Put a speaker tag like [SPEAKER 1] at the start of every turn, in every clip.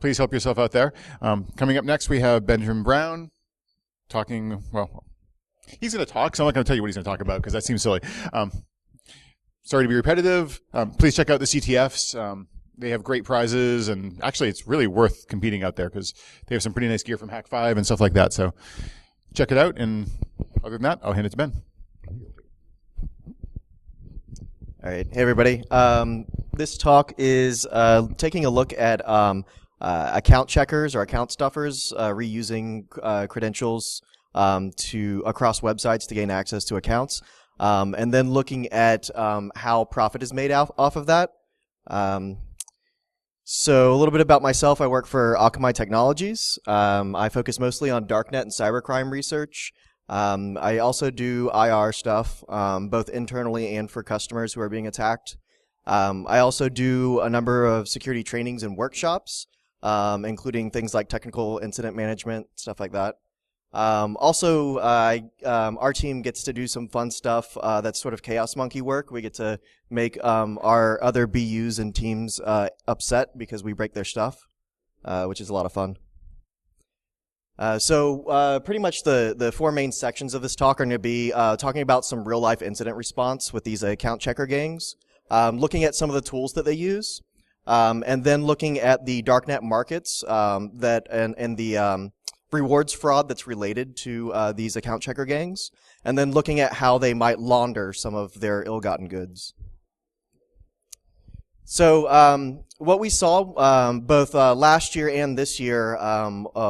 [SPEAKER 1] please help yourself out there. Coming up next, we have Benjamin Brown talking, well, he's going to talk, so I'm not going to tell you what he's going to talk about because that seems silly. Sorry to be repetitive. Please check out the CTFs. They have great prizes, and actually it's really worth competing out there because they have some pretty nice gear from Hack 5 and stuff like that. So check it out, and other than that, I'll hand it to Ben.
[SPEAKER 2] All right. Hey, everybody. This talk is taking a look at account checkers or account stuffers reusing credentials across websites to gain access to accounts, and then looking at how profit is made off of that. So a little bit about myself. I work for Akamai Technologies. I focus mostly on darknet and cybercrime research. I also do IR stuff, both internally and for customers who are being attacked. I also do a number of security trainings and workshops, including things like technical incident management, stuff like that. Also, our team gets to do some fun stuff that's sort of Chaos Monkey work. We get to make our other BUs and teams upset because we break their stuff, which is a lot of fun. So pretty much the four main sections of this talk are going to be talking about some real-life incident response with these account checker gangs, looking at some of the tools that they use, and then looking at the darknet markets and the rewards fraud that's related to these account checker gangs, and then looking at how they might launder some of their ill-gotten goods. So what we saw both last year and this year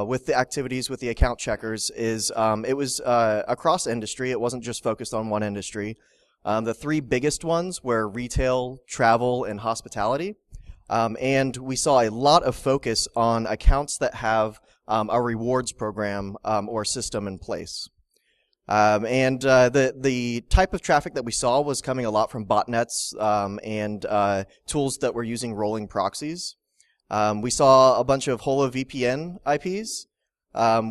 [SPEAKER 2] with the activities with the account checkers is it was across industry. It wasn't just focused on one industry. The three biggest ones were retail, travel, and hospitality. And we saw a lot of focus on accounts that have a rewards program or system in place. And the type of traffic that we saw was coming a lot from botnets and tools that were using rolling proxies. We saw a bunch of Holo VPN IPs.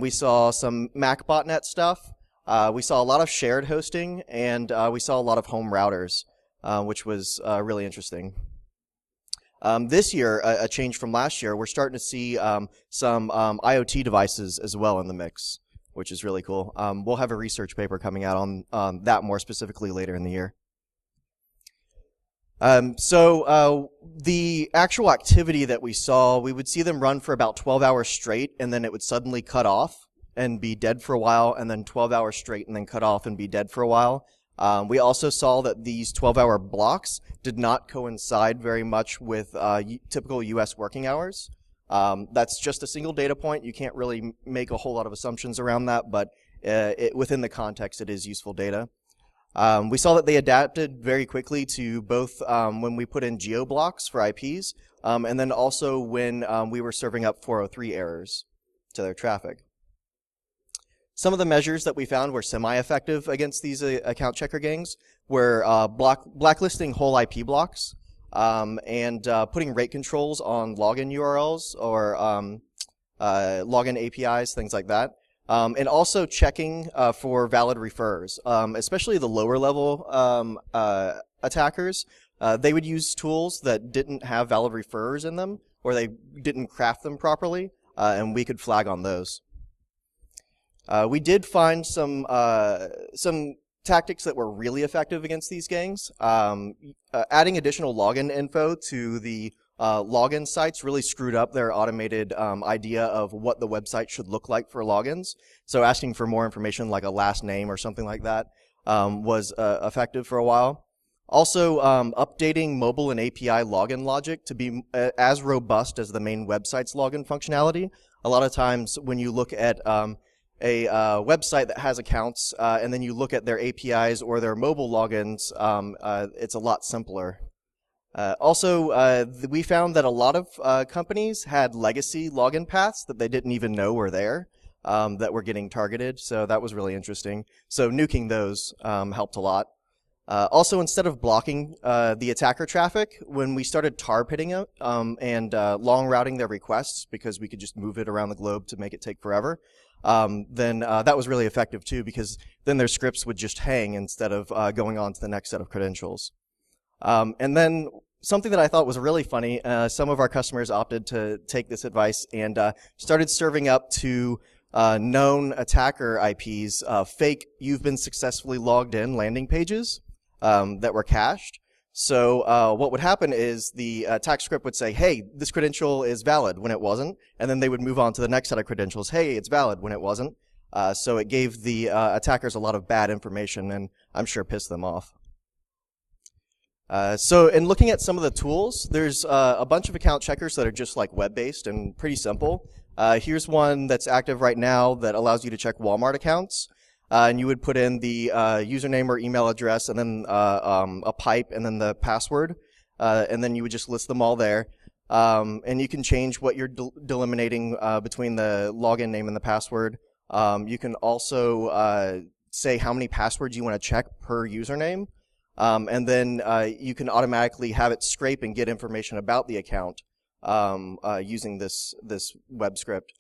[SPEAKER 2] We saw some Mac botnet stuff. We saw a lot of shared hosting, and we saw a lot of home routers, which was really interesting. This year, a change from last year, we're starting to see some IoT devices as well in the mix, which is really cool. We'll have a research paper coming out on that more specifically later in the year. So the actual activity that we saw, we would see them run for about 12 hours straight, and then it would suddenly cut off and be dead for a while, and then 12 hours straight and then cut off and be dead for a while. We also saw that these 12-hour blocks did not coincide very much with typical U.S. working hours. That's just a single data point. You can't really make a whole lot of assumptions around that, but within the context, it is useful data. We saw that they adapted very quickly to both when we put in geo blocks for IPs, and then also when we were serving up 403 errors to their traffic. Some of the measures that we found were semi-effective against these account checker gangs were blacklisting whole IP blocks and putting rate controls on login URLs or login APIs, things like that. And also checking for valid refers, especially the lower level attackers. They would use tools that didn't have valid refers in them, or they didn't craft them properly, and we could flag on those. We did find some tactics that were really effective against these gangs. Adding additional login info to the login sites really screwed up their automated idea of what the website should look like for logins. So asking for more information like a last name or something like that was effective for a while. Also, updating mobile and API login logic to be as robust as the main website's login functionality. A lot of times when you look at a website that has accounts and then you look at their APIs or their mobile logins, it's a lot simpler. Also, we found that a lot of companies had legacy login paths that they didn't even know were there that were getting targeted, so that was really interesting. So nuking those helped a lot. Also, instead of blocking the attacker traffic, when we started tar pitting it and long routing their requests because we could just move it around the globe to make it take forever, then that was really effective too, because then their scripts would just hang instead of going on to the next set of credentials. And then something that I thought was really funny, some of our customers opted to take this advice and started serving up to known attacker IPs fake "you've been successfully logged in" landing pages that were cached. So what would happen is the attack script would say, "Hey, this credential is valid," when it wasn't, and then they would move on to the next set of credentials. "Hey, it's valid," when it wasn't. So it gave the attackers a lot of bad information, and I'm sure pissed them off. So in looking at some of the tools, there's a bunch of account checkers that are just like web-based and pretty simple. Here's one that's active right now that allows you to check Walmart accounts. And you would put in the username or email address, and then a pipe, and then the password, and then you would just list them all there. And you can change what you're delimiting between the login name and the password. You can also say how many passwords you want to check per username, and then you can automatically have it scrape and get information about the account using this web script.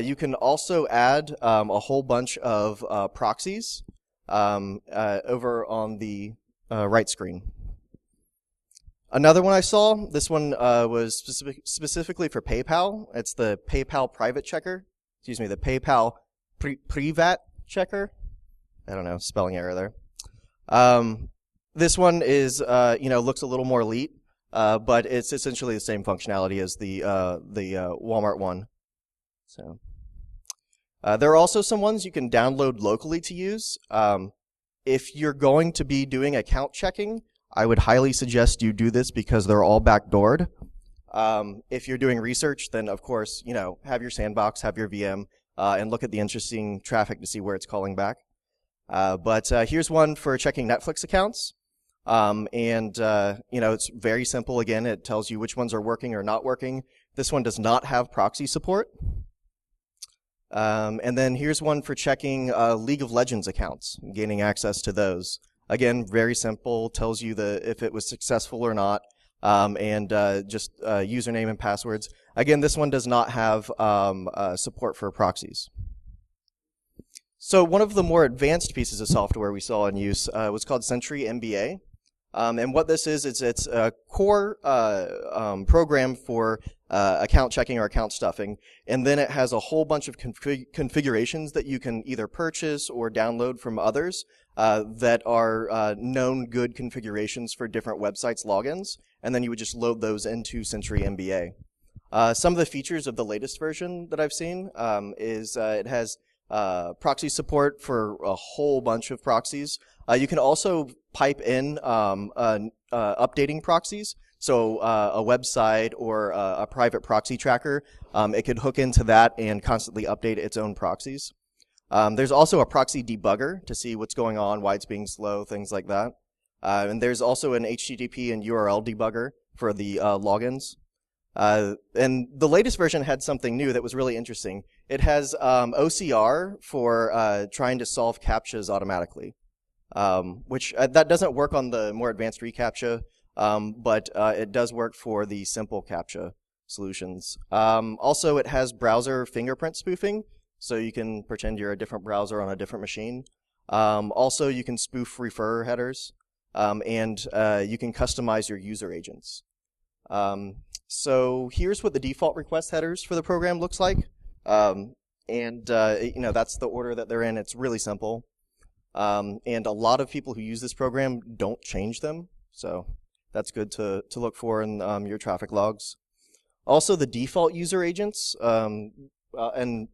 [SPEAKER 2] You can also add a whole bunch of proxies over on the right screen. Another one I saw, this one was specifically for PayPal. It's the PayPal private checker. Excuse me, the PayPal privat checker. I don't know, spelling error there. This one is, looks a little more elite, but it's essentially the same functionality as the Walmart one. So there are also some ones you can download locally to use. If you're going to be doing account checking, I would highly suggest you do this because they're all backdoored. If you're doing research, then of course, have your sandbox, have your VM, and look at the interesting traffic to see where it's calling back. But here's one for checking Netflix accounts. It's very simple. Again, it tells you which ones are working or not working. This one does not have proxy support. And then here's one for checking League of Legends accounts, gaining access to those. Again, very simple, tells you if it was successful or not, and just username and passwords. Again, this one does not have support for proxies. So one of the more advanced pieces of software we saw in use was called Sentry MBA. And what this is, it's a core program for account checking or account stuffing, and then it has a whole bunch of configurations that you can either purchase or download from others that are known good configurations for different websites' logins, and then you would just load those into Sentry MBA. Some of the features of the latest version that I've seen is it has proxy support for a whole bunch of proxies. You can also pipe in updating proxies. So a website or a private proxy tracker, it could hook into that and constantly update its own proxies. There's also a proxy debugger to see what's going on, why it's being slow, things like that. And there's also an HTTP and URL debugger for the logins. And the latest version had something new that was really interesting. It has OCR for trying to solve CAPTCHAs automatically, which that doesn't work on the more advanced reCAPTCHA, but it does work for the simple CAPTCHA solutions. Also, it has browser fingerprint spoofing, so you can pretend you're a different browser on a different machine. Also, you can spoof refer headers, and you can customize your user agents. So here's what the default request headers for the program looks like. That's the order that they're in. It's really simple. And a lot of people who use this program don't change them. So that's good to look for in your traffic logs. Also, the default user agents, and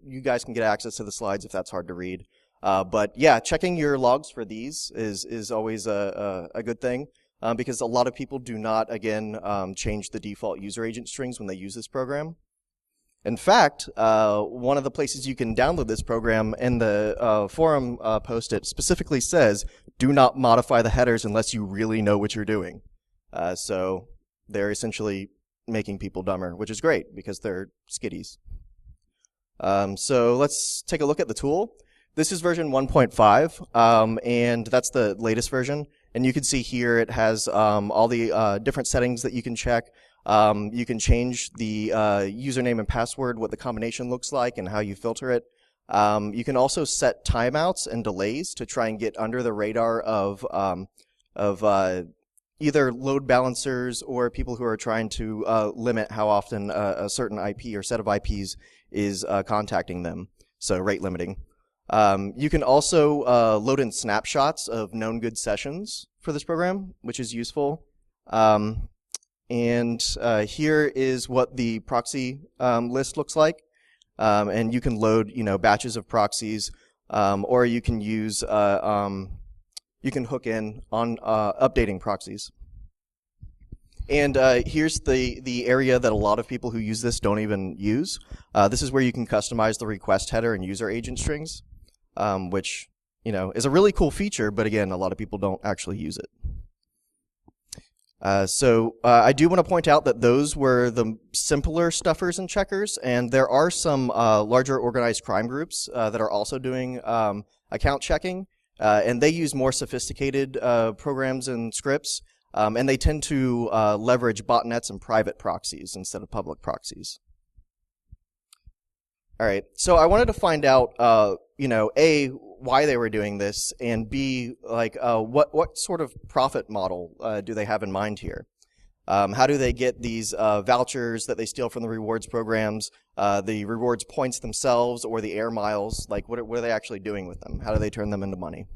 [SPEAKER 2] you guys can get access to the slides if that's hard to read. But yeah, checking your logs for these is always a good thing. Because a lot of people do not, again, change the default user agent strings when they use this program. In fact, one of the places you can download this program in the forum post, it specifically says, do not modify the headers unless you really know what you're doing. So they're essentially making people dumber, which is great because they're skitties. So let's take a look at the tool. This is version 1.5, and that's the latest version. And you can see here it has all the different settings that you can check. You can change the username and password, what the combination looks like, and how you filter it. You can also set timeouts and delays to try and get under the radar of either load balancers or people who are trying to limit how often a certain IP or set of IPs is contacting them, so rate limiting. You can also load in snapshots of known good sessions for this program, which is useful. And here is what the proxy list looks like. And you can load, batches of proxies, or you can use, you can hook in on updating proxies. And here's the area that a lot of people who use this don't even use. This is where you can customize the request header and user agent strings, which is a really cool feature, but again, a lot of people don't actually use it. So I do want to point out that those were the simpler stuffers and checkers, and there are some larger organized crime groups that are also doing account checking, and they use more sophisticated programs and scripts, and they tend to leverage botnets and private proxies instead of public proxies. All right, so I wanted to find out, A, why they were doing this, and B, what sort of profit model do they have in mind here? How do they get these vouchers that they steal from the rewards programs, the rewards points themselves, or the air miles? Like, what are they actually doing with them? How do they turn them into money?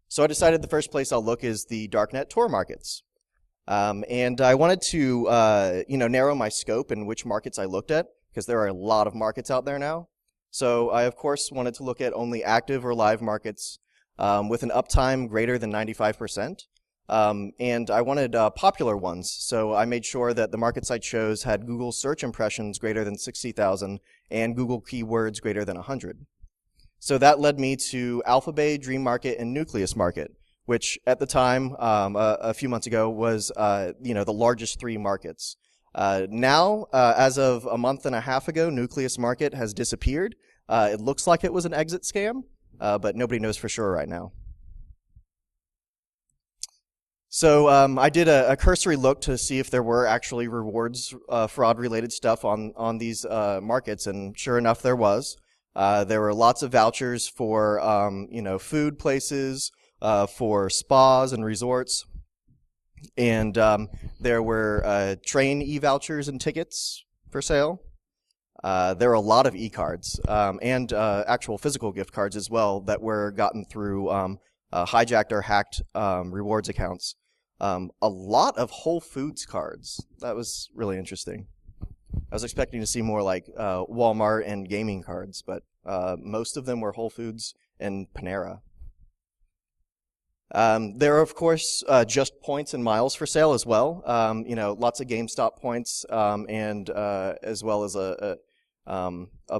[SPEAKER 2] So I decided the first place I'll look is the darknet Tor markets. And I wanted to, narrow my scope and which markets I looked at, because there are a lot of markets out there now. So I, of course, wanted to look at only active or live markets with an uptime greater than 95%. And I wanted popular ones. So I made sure that the markets I chose had Google search impressions greater than 60,000 and Google keywords greater than 100. So that led me to Alphabay, Dream Market, and Nucleus Market, which at the time, a few months ago, was the largest three markets. Now, as of a month and a half ago, Nucleus Market has disappeared. It looks like it was an exit scam, but nobody knows for sure right now. So I did a cursory look to see if there were actually rewards fraud-related stuff on these markets, and sure enough, there was. There were lots of vouchers for food places, for spas and resorts. And there were train e-vouchers and tickets for sale. There were a lot of e-cards and actual physical gift cards as well that were gotten through hijacked or hacked rewards accounts. A lot of Whole Foods cards. That was really interesting. I was expecting to see more like Walmart and gaming cards, but most of them were Whole Foods and Panera. There are, of course, just points and miles for sale as well. Lots of GameStop points, and as well as a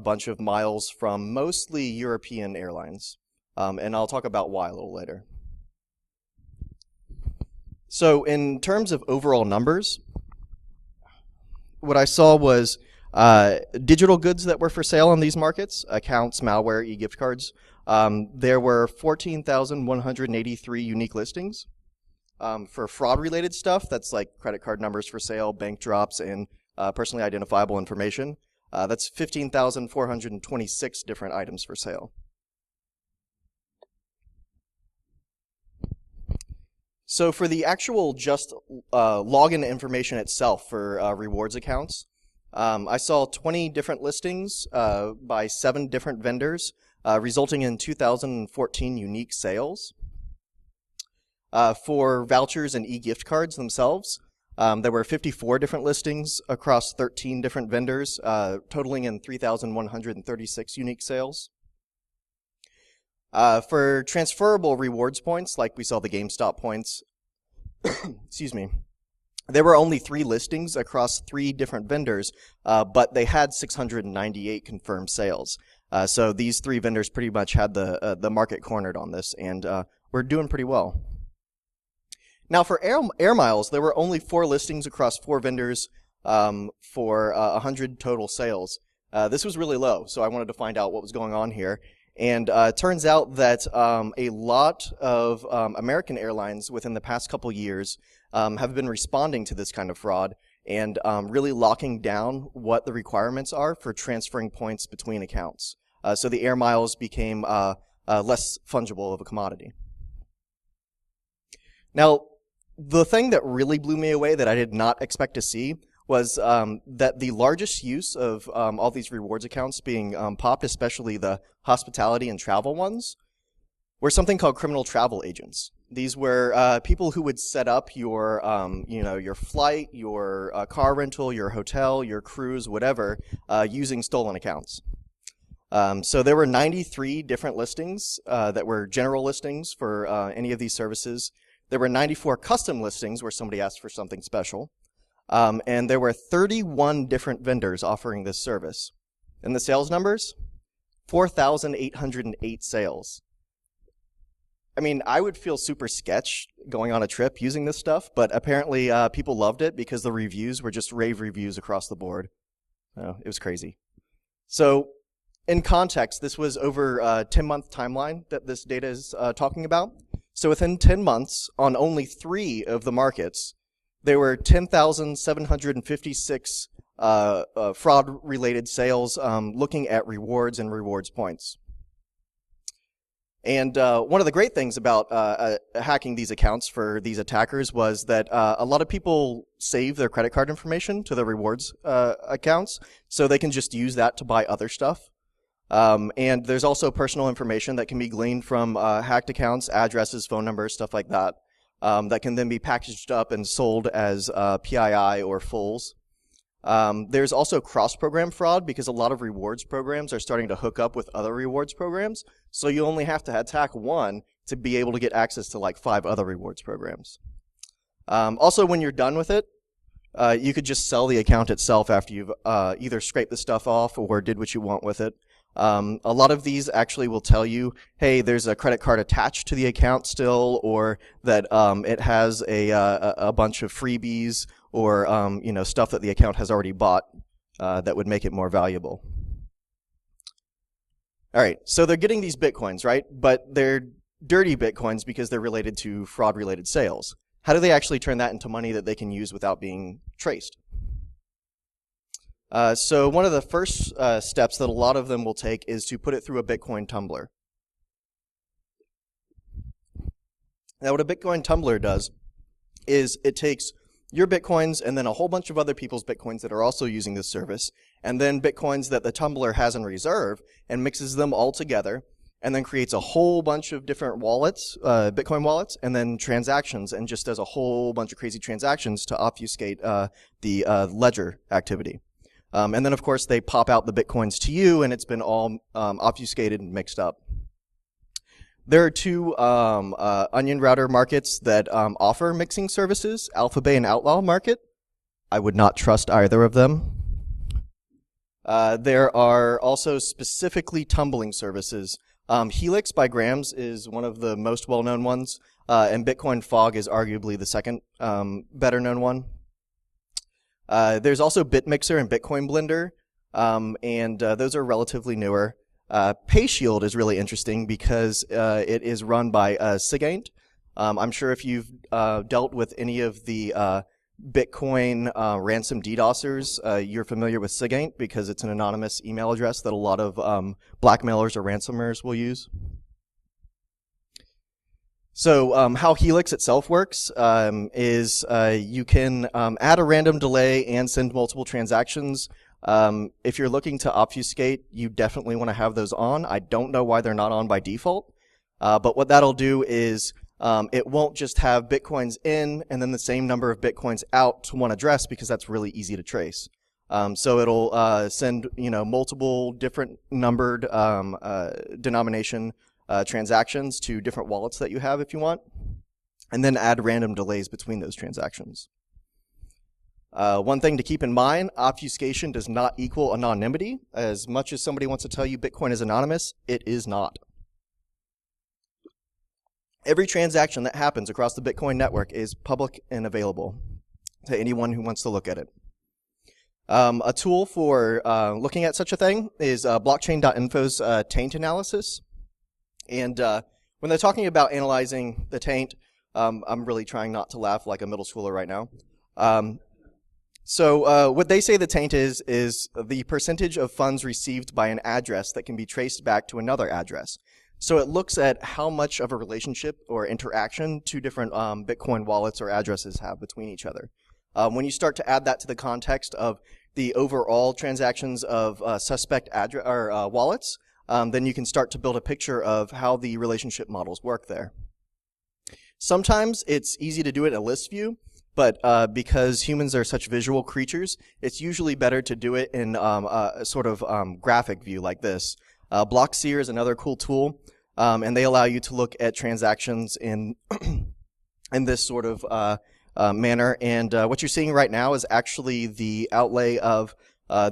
[SPEAKER 2] bunch of miles from mostly European airlines. And I'll talk about why a little later. So in terms of overall numbers, what I saw was digital goods that were for sale on these markets, accounts, malware, e-gift cards. There were 14,183 unique listings. For fraud-related stuff, that's like credit card numbers for sale, bank drops, and personally identifiable information. That's 15,426 different items for sale. So for the actual just login information itself for rewards accounts, I saw 20 different listings by 7 different vendors, resulting in 2,014 unique sales. For vouchers and e-gift cards themselves, there were 54 different listings across 13 different vendors, totaling in 3,136 unique sales. For transferable rewards points, like we saw the GameStop points, excuse me, there were only 3 listings across 3 different vendors, but they had 698 confirmed sales. So these 3 vendors pretty much had the market cornered on this, and we're doing pretty well. Now for air miles, there were only 4 listings across 4 vendors for 100 total sales. This was really low, so I wanted to find out what was going on here. And it turns out that a lot of American airlines within the past couple years have been responding to this kind of fraud and really locking down what the requirements are for transferring points between accounts. So the air miles became less fungible of a commodity. Now, The thing that really blew me away that I did not expect to see was that the largest use of all these rewards accounts being popped, especially the hospitality and travel ones, were something called criminal travel agents. These were people who would set up your, your flight, your car rental, your hotel, your cruise, whatever, using stolen accounts. So there were 93 different listings that were general listings for any of these services. There were 94 custom listings where somebody asked for something special. And there were 31 different vendors offering this service. And the sales numbers? 4,808 sales. I mean, I would feel super sketch going on a trip using this stuff, but apparently people loved it because the reviews were just rave reviews across the board. Oh, it was crazy. So, in context, this was over a 10-month timeline that this data is talking about. So within 10 months, on only 3 of the markets, there were 10,756 fraud-related sales looking at rewards and rewards points. And one of the great things about hacking these accounts for these attackers was that a lot of people save their credit card information to the rewards accounts, so they can just use that to buy other stuff. And there's also personal information that can be gleaned from hacked accounts, addresses, phone numbers, stuff like that, that can then be packaged up and sold as PII or fulls. There's also cross-program fraud because a lot of rewards programs are starting to hook up with other rewards programs. So you only have to attack one to be able to get access to like 5 other rewards programs. Also, when you're done with it, you could just sell the account itself after you've either scraped the stuff off or did what you want with it. A lot of these actually will tell you, hey, there's a credit card attached to the account still, or that it has a bunch of freebies or stuff that the account has already bought that would make it more valuable. All right, so they're getting these bitcoins, right? But they're dirty bitcoins because they're related to fraud-related sales. How do they actually turn that into money that they can use without being traced? So one of the first steps that a lot of them will take is to put it through a Bitcoin tumbler. Now, what a Bitcoin tumbler does is it takes your Bitcoins and then a whole bunch of other people's Bitcoins that are also using this service, and then Bitcoins that the tumbler has in reserve, and mixes them all together, and then creates a whole bunch of different wallets, Bitcoin wallets, and then transactions, and just does a whole bunch of crazy transactions to obfuscate the ledger activity. And then, of course, they pop out the Bitcoins to you, and it's been all obfuscated and mixed up. There are 2 onion router markets that offer mixing services, Alphabay and Outlaw Market. I would not trust either of them. There are also specifically tumbling services. Helix by Grams is one of the most well-known ones, and Bitcoin Fog is arguably the second better-known one. There's also BitMixer and Bitcoin Blender, and those are relatively newer. PayShield is really interesting because it is run by Sigaint. I'm sure if you've dealt with any of the Bitcoin ransom DDoSers, you're familiar with Sigaint because it's an anonymous email address that a lot of blackmailers or ransomers will use. So how Helix itself works is you can add a random delay and send multiple transactions. If you're looking to obfuscate, you definitely want to have those on. I don't know why they're not on by default, but what that'll do is it won't just have Bitcoins in and then the same number of Bitcoins out to one address because that's really easy to trace. So it'll send multiple different numbered denomination transactions to different wallets that you have if you want, and then add random delays between those transactions. One thing to keep in mind, obfuscation does not equal anonymity. As much as somebody wants to tell you Bitcoin is anonymous, it is not. Every transaction that happens across the Bitcoin network is public and available to anyone who wants to look at it. A tool for looking at such a thing is blockchain.info's taint analysis. And when they're talking about analyzing the taint, I'm really trying not to laugh like a middle schooler right now. So what they say the taint is the percentage of funds received by an address that can be traced back to another address. So it looks at how much of a relationship or interaction two different Bitcoin wallets or addresses have between each other. When you start to add that to the context of the overall transactions of suspect wallets, then you can start to build a picture of how the relationship models work there. Sometimes it's easy to do it in a list view, but because humans are such visual creatures, it's usually better to do it in a sort of graphic view like this. Blockseer is another cool tool, and they allow you to look at transactions in in this sort of manner. And what you're seeing right now is actually the outlay of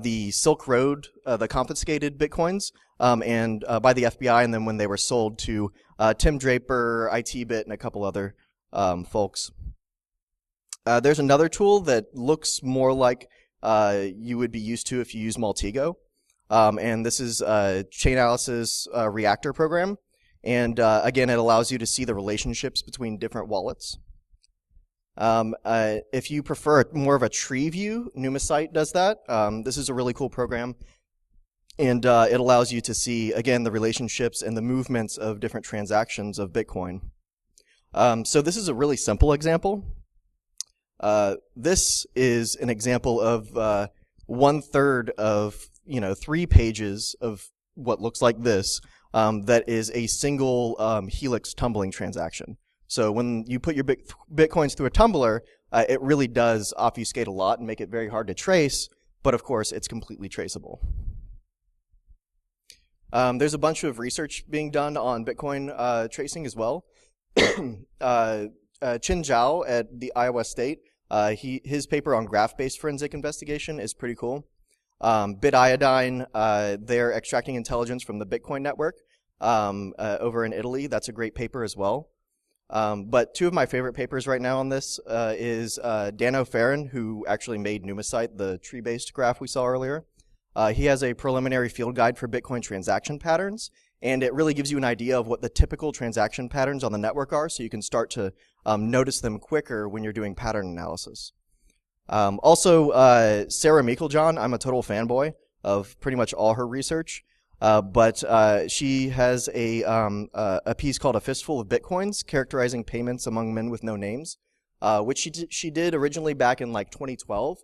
[SPEAKER 2] the Silk Road, the confiscated Bitcoins, and by the FBI, and then when they were sold to Tim Draper, ITBit, and a couple other folks. There's another tool that looks more like you would be used to if you use Maltego. And this is Chainalysis Reactor program. And again, it allows you to see the relationships between different wallets. If you prefer more of a tree view, Numisite does that. This is a really cool program. And it allows you to see, again, the relationships and the movements of different transactions of Bitcoin. So this is a really simple example. This is an example of 1/3 of 3 pages of what looks like this. That is a single Helix tumbling transaction. So when you put your Bitcoins through a tumbler, it really does obfuscate a lot and make it very hard to trace, but of course it's completely traceable. There's a bunch of research being done on Bitcoin tracing as well. Qin Zhao at the Iowa State, his paper on graph-based forensic investigation is pretty cool. BitIodine, they're extracting intelligence from the Bitcoin network over in Italy. That's a great paper as well. But 2 of my favorite papers right now on this is Dan O'Farron, who actually made Numisite, the tree-based graph we saw earlier. He has a preliminary field guide for Bitcoin transaction patterns, and it really gives you an idea of what the typical transaction patterns on the network are, so you can start to notice them quicker when you're doing pattern analysis. Also, Sarah Meiklejohn, I'm a total fanboy of pretty much all her research, but she has a piece called A Fistful of Bitcoins, characterizing payments among men with no names, which she did originally back in like 2012,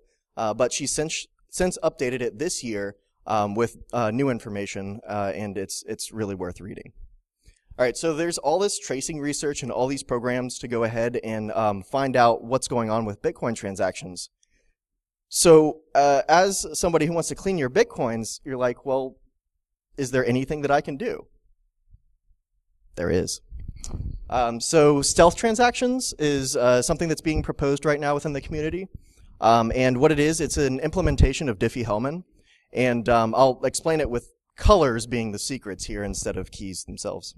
[SPEAKER 2] but she since updated it this year with new information, and it's really worth reading. All right, so there's all this tracing research and all these programs to go ahead and find out what's going on with Bitcoin transactions. So as somebody who wants to clean your Bitcoins, you're like, well, is there anything that I can do? There is. So stealth transactions is something that's being proposed right now within the community. And what it is, it's an implementation of Diffie-Hellman. And I'll explain it with colors being the secrets here instead of keys themselves.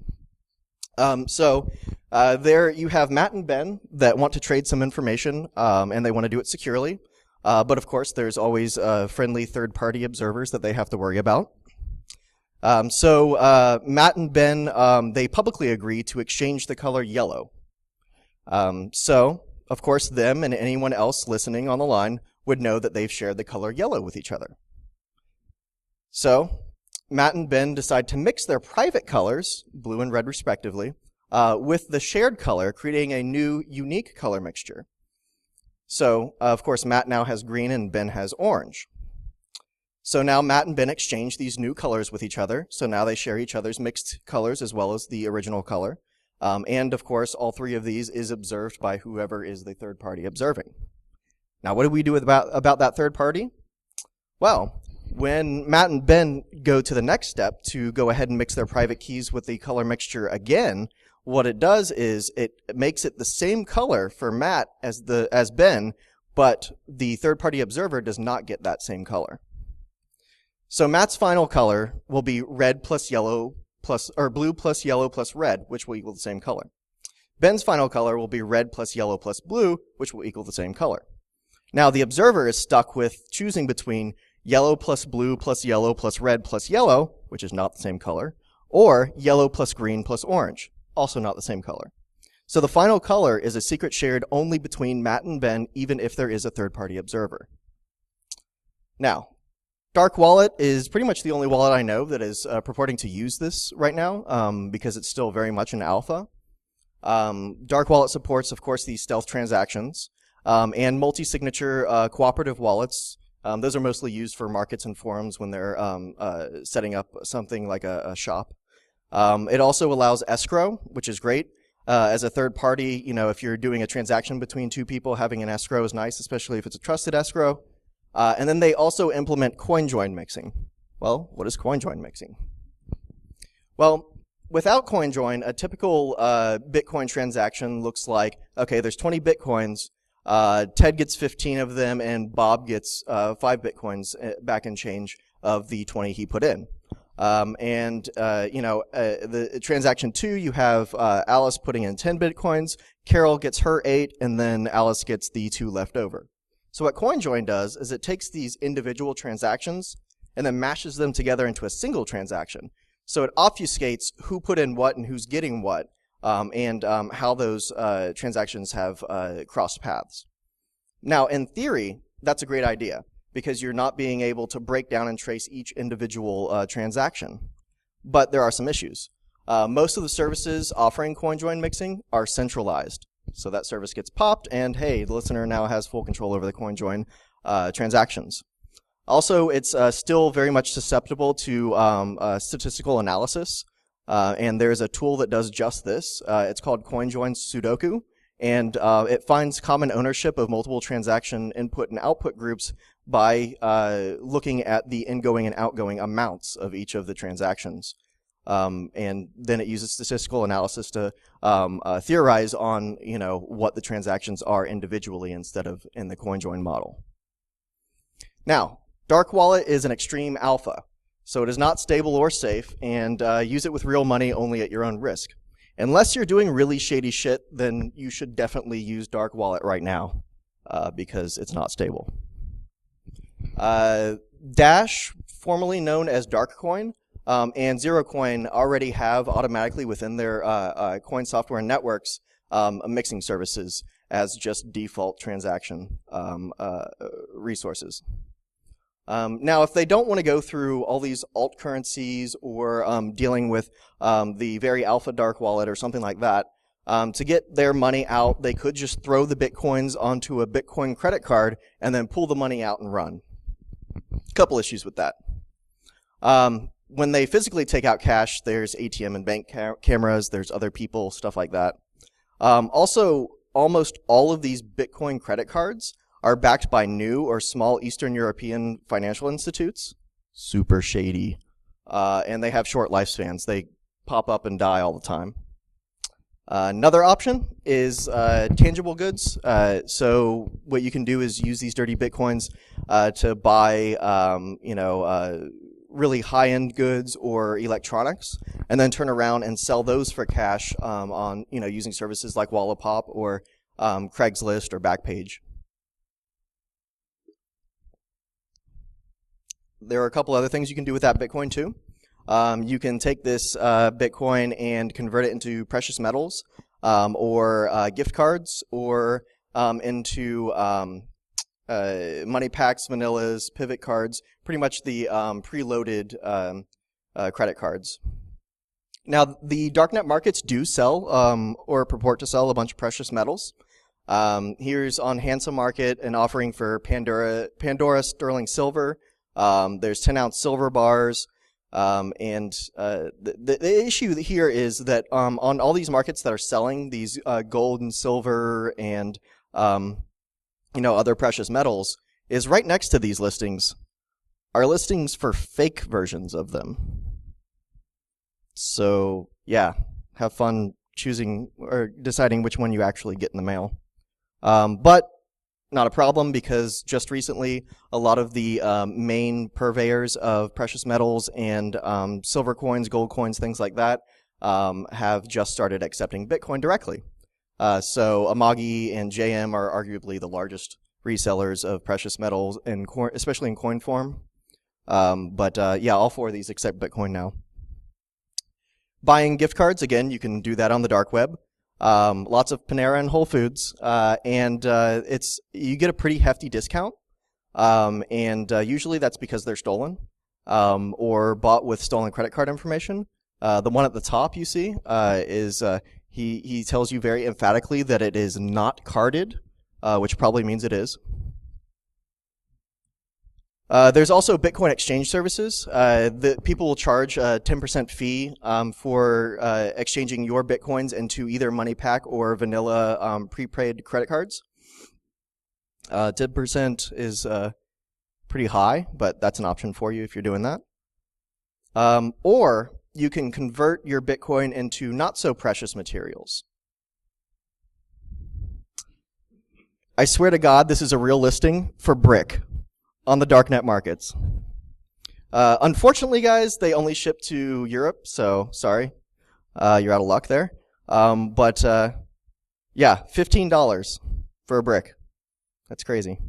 [SPEAKER 2] So there you have Matt and Ben that want to trade some information, and they want to do it securely. But of course, there's always friendly third-party observers that they have to worry about. So Matt and Ben, they publicly agree to exchange the color yellow. So, of course, them and anyone else listening on the line would know that they've shared the color yellow with each other. So Matt and Ben decide to mix their private colors, blue and red respectively, with the shared color, creating a new, unique color mixture. So, of course, Matt now has green and Ben has orange. So now Matt and Ben exchange these new colors with each other. So now they share each other's mixed colors as well as the original color. And, of course, all 3 of these is observed by whoever is the third party observing. Now, what do we do about that third party? Well, when Matt and Ben go to the next step to go ahead and mix their private keys with the color mixture again, what it does is it makes it the same color for Matt as Ben, but the third-party observer does not get that same color. So Matt's final color will be red plus yellow plus, or blue plus yellow plus red, which will equal the same color. Ben's final color will be red plus yellow plus blue, which will equal the same color. Now the observer is stuck with choosing between yellow plus blue plus yellow plus red plus yellow, which is not the same color, or yellow plus green plus orange, also not the same color. So the final color is a secret shared only between Matt and Ben, even if there is a third-party observer. Now, Dark Wallet is pretty much the only wallet I know that is purporting to use this right now because it's still very much in alpha. Dark Wallet supports, of course, these stealth transactions and multi-signature cooperative wallets. Those are mostly used for markets and forums when they're setting up something like a shop. It also allows escrow, which is great. As a third party, if you're doing a transaction between two people, having an escrow is nice, especially if it's a trusted escrow. And then they also implement coin join mixing. Well, what is coin join mixing? Well, without coin join, a typical Bitcoin transaction looks like, okay, there's 20 Bitcoins, Ted gets 15 of them, and Bob gets 5 Bitcoins back in change of the 20 he put in. The transaction 2, you have Alice putting in 10 Bitcoins, Carol gets her 8, and then Alice gets the 2 left over. So what CoinJoin does is it takes these individual transactions and then mashes them together into a single transaction. So it obfuscates who put in what and who's getting what, and how those transactions have crossed paths. Now, in theory, that's a great idea, because you're not being able to break down and trace each individual transaction. But there are some issues. Most of the services offering CoinJoin mixing are centralized. So that service gets popped, and hey, the listener now has full control over the CoinJoin transactions. Also, it's still very much susceptible to statistical analysis, and there's a tool that does just this. It's called CoinJoin Sudoku, and it finds common ownership of multiple transaction input and output groups by looking at the ingoing and outgoing amounts of each of the transactions. And then it uses statistical analysis to theorize on, what the transactions are individually instead of in the CoinJoin model. Now, Dark Wallet is an extreme alpha, so it is not stable or safe, and use it with real money only at your own risk. Unless you're doing really shady shit, then you should definitely use Dark Wallet right now, because it's not stable. Dash, formerly known as Darkcoin, and ZeroCoin already have automatically within their coin software and networks mixing services as just default transaction resources. Now, if they don't want to go through all these alt currencies or dealing with the very alpha dark wallet or something like that, to get their money out, they could just throw the Bitcoins onto a Bitcoin credit card and then pull the money out and run. A couple issues with that. When they physically take out cash, there's ATM and bank cameras, there's other people, stuff like that. Also, almost all of these Bitcoin credit cards are backed by new or small Eastern European financial institutes. Super shady. And they have short lifespans. They pop up and die all the time. Another option is tangible goods. So what you can do is use these dirty Bitcoins to buy, really high-end goods or electronics, and then turn around and sell those for cash on, using services like Wallapop or Craigslist or Backpage. There are a couple other things you can do with that Bitcoin too. You can take this Bitcoin and convert it into precious metals, or gift cards, or into money packs, vanillas, pivot cards, pretty much the preloaded credit cards. Now, the darknet markets do sell or purport to sell a bunch of precious metals. Here's on Hansa Market an offering for Pandora sterling silver. There's 10-ounce silver bars. And the issue here is that on all these markets that are selling these gold and silver and other precious metals, is right next to these listings are listings for fake versions of them. So yeah, have fun choosing or deciding which one you actually get in the mail. But not a problem, because just recently a lot of the main purveyors of precious metals and silver coins, gold coins, things like that have just started accepting Bitcoin directly. So Amagi and JM are arguably the largest resellers of precious metals, especially in coin form. But all four of these accept Bitcoin now. Buying gift cards, again, you can do that on the dark web. Lots of Panera and Whole Foods, and you get a pretty hefty discount. and usually that's because they're stolen or bought with stolen credit card information. The one at the top you see is he tells you very emphatically that it is not carded, which probably means it is. There's also Bitcoin exchange services. The people will charge a 10% fee for exchanging your Bitcoins into either MoneyPack or vanilla prepaid credit cards. 10% is pretty high, but that's an option for you if you're doing that. Or you can convert your Bitcoin into not so precious materials. I swear to God, this is a real listing for brick on the darknet markets. Unfortunately, guys, they only ship to Europe, so sorry. You're out of luck there. But yeah, $15 for a brick. That's crazy.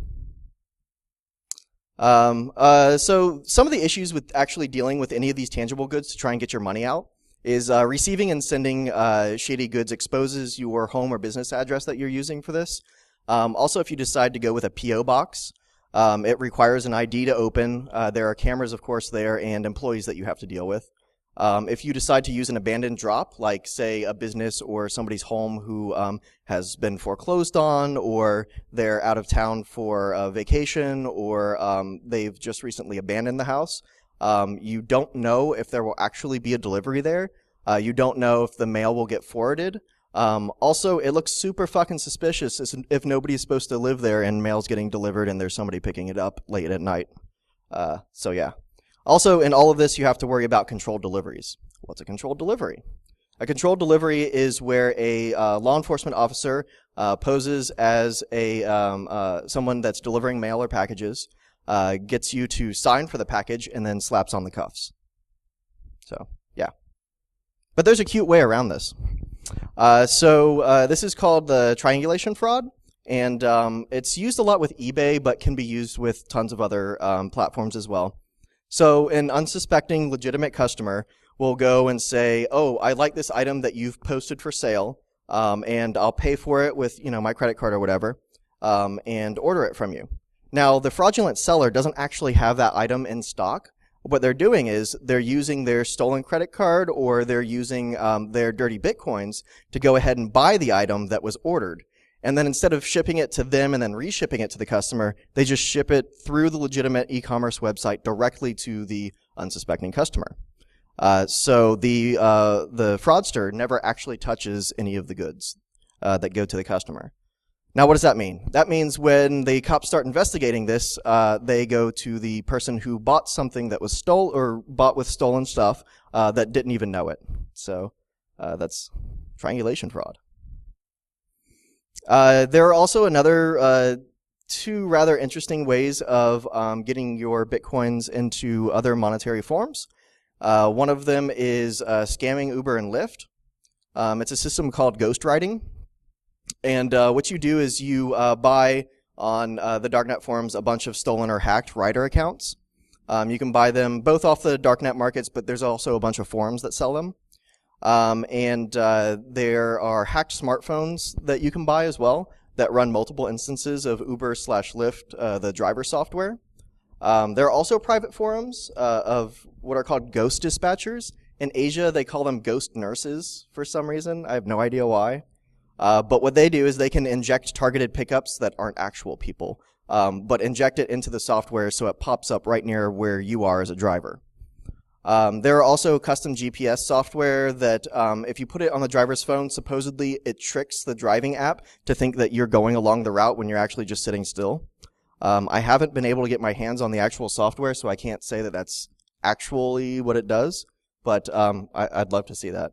[SPEAKER 2] So some of the issues with actually dealing with any of these tangible goods to try and get your money out is receiving and sending shady goods exposes your home or business address that you're using for this. Also, if you decide to go with a P.O. box, it requires an ID to open. There are cameras, of course, there and employees that you have to deal with. If you decide to use an abandoned drop, like, say, a business or somebody's home who has been foreclosed on, or they're out of town for a vacation, or they've just recently abandoned the house, you don't know if there will actually be a delivery there. You don't know if the mail will get forwarded. Also, it looks super fucking suspicious if nobody's supposed to live there and mail's getting delivered and there's somebody picking it up late at night. So yeah. Also, in all of this, you have to worry about controlled deliveries. What's a controlled delivery? A controlled delivery is where a law enforcement officer poses as a someone that's delivering mail or packages, gets you to sign for the package, and then slaps on the cuffs. So, yeah. But there's a cute way around this. This is called the triangulation fraud, and it's used a lot with eBay, but can be used with tons of other platforms as well. So an unsuspecting legitimate customer will go and say, oh, I like this item that you've posted for sale, and I'll pay for it with, my credit card or whatever, and order it from you. Now, the fraudulent seller doesn't actually have that item in stock. What they're doing is they're using their stolen credit card or they're using their dirty Bitcoins to go ahead and buy the item that was ordered. And then instead of shipping it to them and then reshipping it to the customer, they just ship it through the legitimate e-commerce website directly to the unsuspecting customer. So the fraudster never actually touches any of the goods that go to the customer. Now, what does that mean? That means when the cops start investigating this, they go to the person who bought something that was stolen or bought with stolen stuff that didn't even know it. So that's triangulation fraud. There are also another two rather interesting ways of getting your Bitcoins into other monetary forms. One of them is scamming Uber and Lyft. It's a system called ghostwriting. And what you do is you buy on the darknet forums a bunch of stolen or hacked writer accounts. You can buy them both off the darknet markets, but there's also a bunch of forums that sell them. And there are hacked smartphones that you can buy as well that run multiple instances of Uber/Lyft, the driver software. There are also private forums of what are called ghost dispatchers. In Asia, they call them ghost nurses for some reason. I have no idea why. But what they do is they can inject targeted pickups that aren't actual people, but inject it into the software so it pops up right near where you are as a driver. There are also custom GPS software that if you put it on the driver's phone, supposedly it tricks the driving app to think that you're going along the route when you're actually just sitting still. I haven't been able to get my hands on the actual software, so I can't say that that's actually what it does, but I'd love to see that.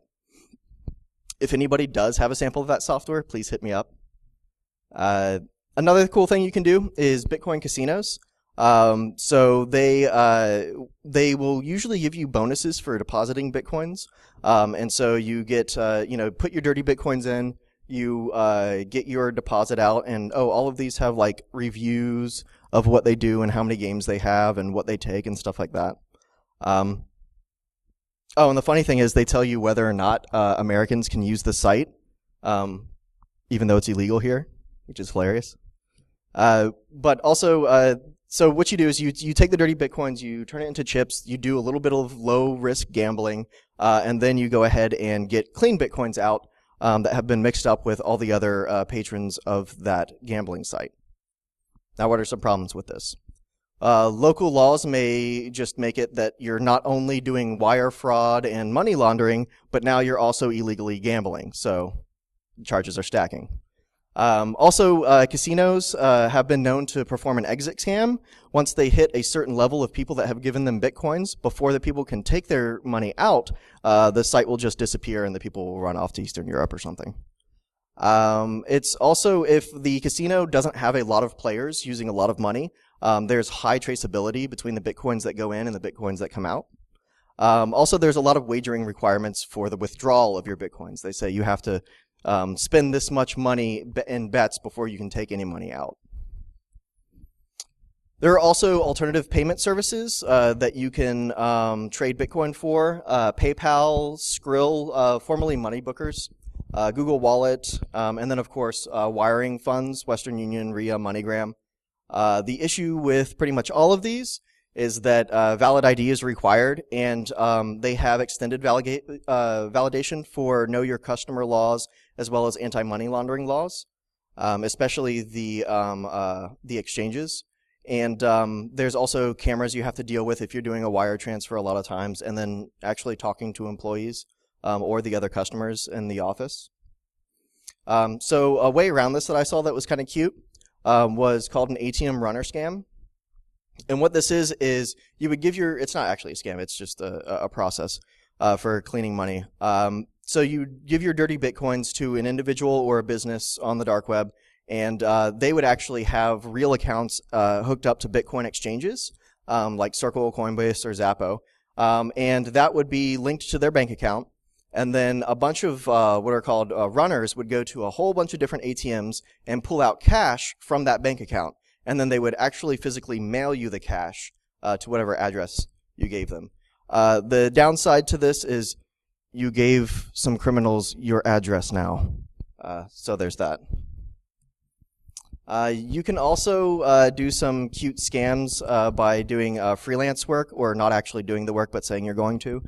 [SPEAKER 2] If anybody does have a sample of that software, please hit me up. Another cool thing you can do is Bitcoin casinos. So they will usually give you bonuses for depositing Bitcoins. And so you get, put your dirty Bitcoins in, you get your deposit out, and all of these have like reviews of what they do and how many games they have and what they take and stuff like that. And the funny thing is they tell you whether or not Americans can use the site, even though it's illegal here, which is hilarious. But also So what you do is you take the dirty Bitcoins, you turn it into chips, you do a little bit of low-risk gambling, and then you go ahead and get clean Bitcoins out that have been mixed up with all the other patrons of that gambling site. Now, what are some problems with this? Local laws may just make it that you're not only doing wire fraud and money laundering, but now you're also illegally gambling, so charges are stacking. Also, casinos have been known to perform an exit scam once they hit a certain level of people that have given them Bitcoins. Before the people can take their money out, the site will just disappear and the people will run off to Eastern Europe or something. It's also, if the casino doesn't have a lot of players using a lot of money, there's high traceability between the Bitcoins that go in and the Bitcoins that come out. Also, there's a lot of wagering requirements for the withdrawal of your Bitcoins. They say you have to spend this much money in bets before you can take any money out. There are also alternative payment services that you can trade Bitcoin for. PayPal, Skrill, formerly money bookers, Google Wallet, and then of course wiring funds, Western Union, RIA, MoneyGram. The issue with pretty much all of these is that valid ID is required, and they have extended validation for know your customer laws as well as anti-money laundering laws, especially the exchanges. And there's also cameras you have to deal with if you're doing a wire transfer a lot of times, and then actually talking to employees or the other customers in the office. So a way around this that I saw that was kind of cute was called an ATM runner scam. And what this is you would give your, it's not actually a scam, it's just a process for cleaning money. So you give your dirty Bitcoins to an individual or a business on the dark web, and they would actually have real accounts hooked up to Bitcoin exchanges, like Circle, Coinbase, or Zappo. And that would be linked to their bank account. And then a bunch of what are called runners would go to a whole bunch of different ATMs and pull out cash from that bank account. And then they would actually physically mail you the cash to whatever address you gave them. The downside to this is you gave some criminals your address now. So there's that. You can also do some cute scams by doing freelance work, or not actually doing the work but saying you're going to.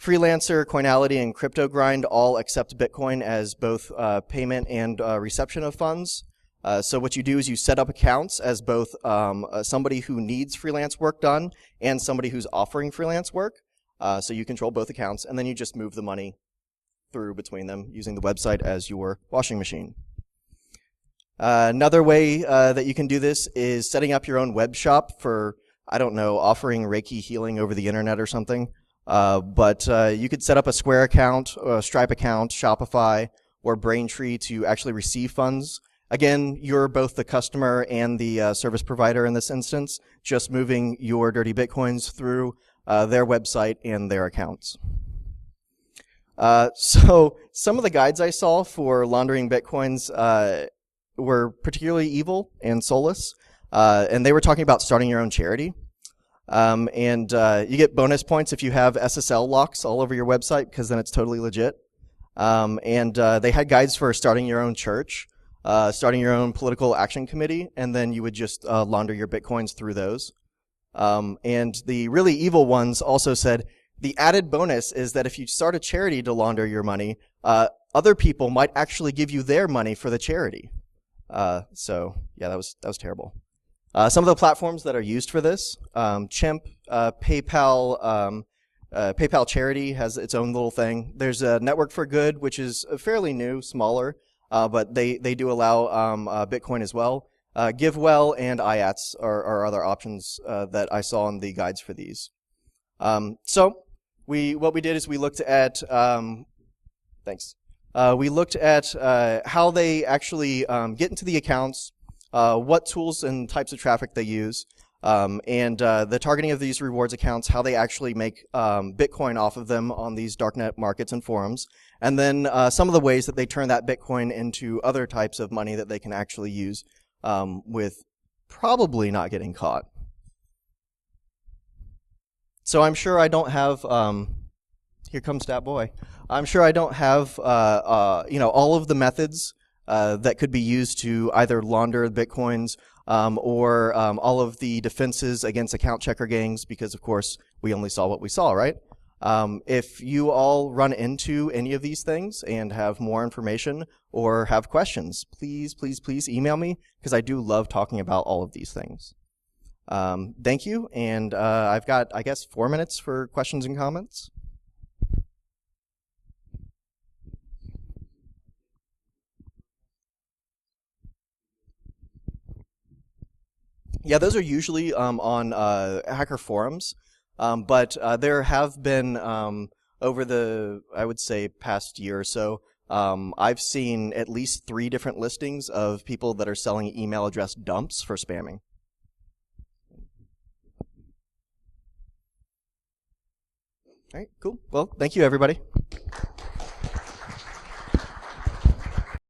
[SPEAKER 2] Freelancer, Coinality, and CryptoGrind all accept Bitcoin as both payment and reception of funds. So what you do is you set up accounts as both somebody who needs freelance work done and somebody who's offering freelance work. So you control both accounts, and then you just move the money through between them using the website as your washing machine. Another way that you can do this is setting up your own web shop for, I don't know, offering Reiki healing over the internet or something. But you could set up a Square account, a Stripe account, Shopify, or Braintree to actually receive funds. Again, you're both the customer and the service provider in this instance, just moving your dirty Bitcoins through their website and their accounts. So some of the guides I saw for laundering Bitcoins were particularly evil and soulless, and they were talking about starting your own charity. And you get bonus points if you have SSL locks all over your website, because then it's totally legit. And they had guides for starting your own church, starting your own political action committee, and then you would just launder your Bitcoins through those. And the really evil ones also said, the added bonus is that if you start a charity to launder your money, other people might actually give you their money for the charity. So yeah, that was terrible. Some of the platforms that are used for this, Chimp, PayPal, PayPal Charity has its own little thing. There's a Network for Good, which is fairly new, smaller, but they do allow Bitcoin as well. GiveWell and IATS are other options that I saw in the guides for these. So what we did is we looked at we looked at how they actually get into the accounts, what tools and types of traffic they use, and the targeting of these rewards accounts, how they actually make Bitcoin off of them on these darknet markets and forums, and then some of the ways that they turn that Bitcoin into other types of money that they can actually use with probably not getting caught. So I'm sure I don't have, here comes that boy. I'm sure I don't have, all of the methods that could be used to either launder Bitcoins or all of the defenses against account checker gangs, because of course we only saw what we saw, right? If you all run into any of these things and have more information or have questions, please, please, please email me, because I do love talking about all of these things. Thank you, and I've got, I guess, 4 minutes for questions and comments. Yeah, those are usually on hacker forums, but there have been over the, I would say, past year or so, I've seen at least 3 different listings of people that are selling email address dumps for spamming. All right, cool. Well, thank you, everybody.